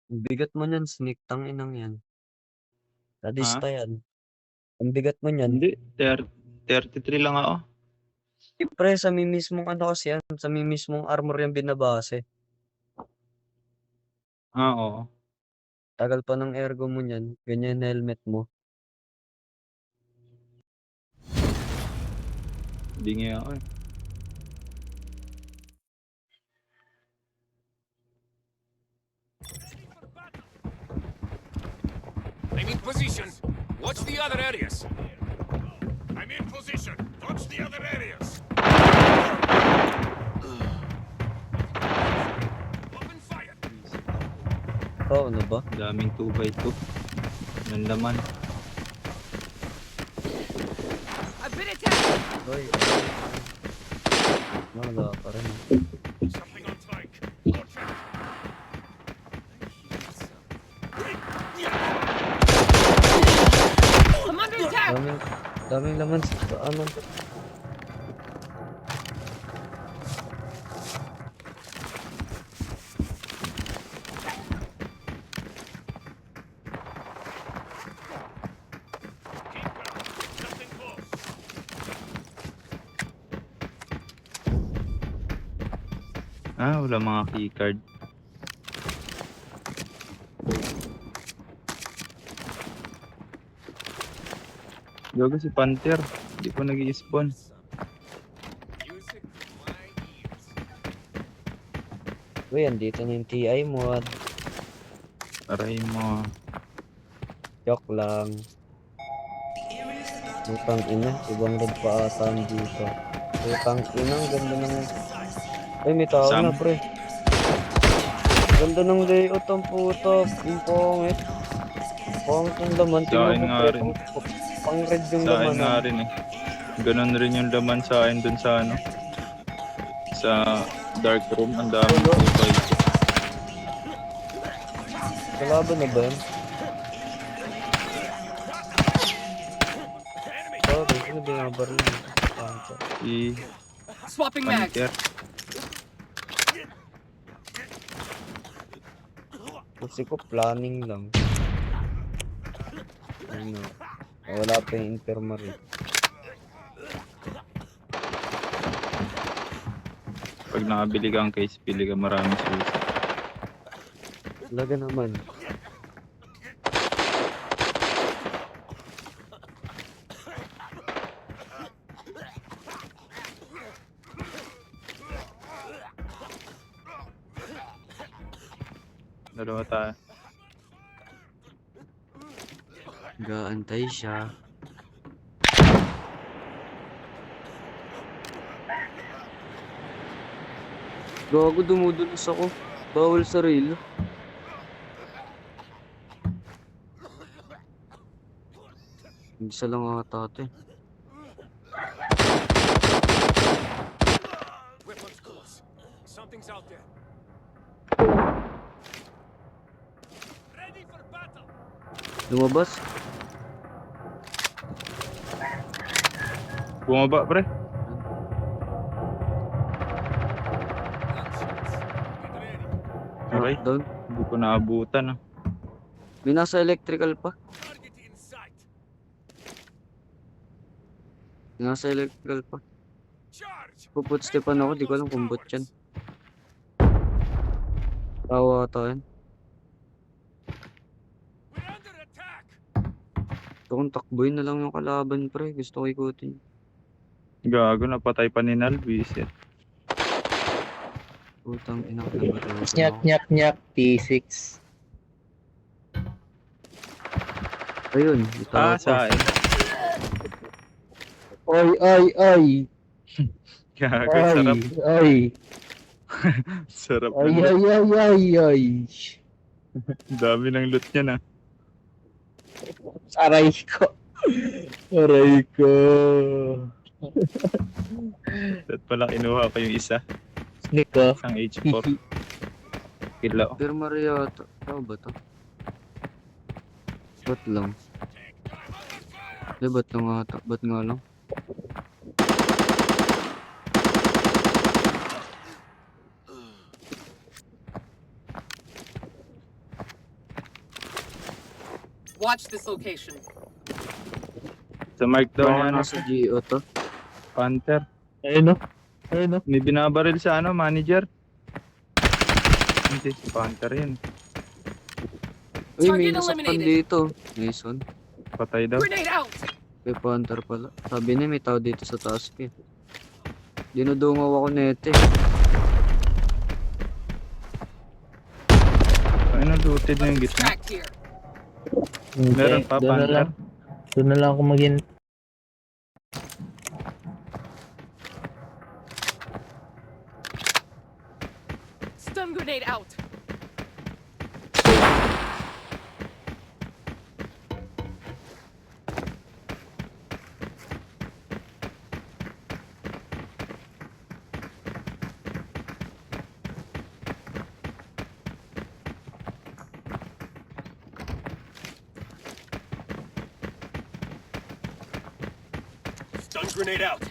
Ang bigat mo niyan, Sneak. Tanginang yan. Ha? Sadista yan. Ang bigat mo niyan. Hindi, 33 lang ako. Pre, sa mismong ano kasi yan. Sa mismong armor yung binabase. Oo. Tagal pa ng ergo mo niyan. Ganyan helmet mo. Hindi nga ako eh. I'm in position. Watch the other areas. I'm in position. Watch the other areas. Open fire. Oo, ano ba? Daming 2x2. Ng laman. I've been attacked. Oy. Wala pa rin. Something on tank. Watch out. I'm under attack. Daming laman sa ano. Keep going. Something close. Wala mga keycard. Gago si Panther. Hindi ko nag-i-spawn. Music to my ears. Uy, andito na yung TI mod. Aray mo. Joke lang. Putang ina, ibang red pa ata dito. Putang ina, ang ganda ng... Ay, may tao Sam? na, pre. Ganda ng layout ang puto. Yung pongit. Pongit yung laman. Sa akin Tingnan mo, nga pre. rin. Pang red yung Sa akin laman. nga rin eh. Ganon rin yung laman sa akin dun sa ano. Sa dark room. Ang daming 2x2. Kalaban na ba yan? Sorry, sino binabaril mo? Si Swapping mags. Panther. Kasi ko planning lang. Ano? Wala pa yung infirmary. Pag nakabili kang case, pili ka maraming susi. Talaga naman. Dalawa tayo. Gaantay siya. Gago, dumudulas ako. Bawal sa rail. Isa lang ata ito eh. Weapons close. Something's out there. Ready for battle. Lumabas? Bumaba, pre. Gunshots. Get ready. Aray. Down. Hindi ko naabutan ah. May nasa electrical pa. Target in sight. May nasa electrical pa. Charge. Puputstepan ako, di ko alam kung bot yan. Tawa ata yan. We're under attack. Gusto kong takboy na lang yung kalaban, pre. Gusto ko ikutin. Gago, napatay pa ni Nalvis eh. Putang ina ko na ba? Nyak nyak nyak T6. Ayun, itawa pa. Sa akin. Oy oy oy. Gago, Oy sarap. oy. Sarap Oy na. oy oy oy oy. Dami ng loot niya na. Aray ko. Aray ko. At pala kinuha ko yung isa. Sneak ko. Isang H4. Kila. Pero Maria, tao ba to? Ba't lang? Di, ba't nga ata? Ba't nga lang? Watch this location. Sa mark daw Baka niya, ano, nasa GO to. Panther. Ayun no? Ayun no? May binabaril sa ano, manager. Hindi, si Panther yun. Uy, may Target nasaktan eliminated. dito. Mason. Patay daw. Grenade out! Kay Panther pala. Sabi niya may tao dito sa taas eh. Dinudungaw ako nete. Ano, looted na yung gitna. Extract here. Hindi, Meron pa, doon na Panther. lang. Doon na lang ako maging... Stun grenade out. Stun grenade out.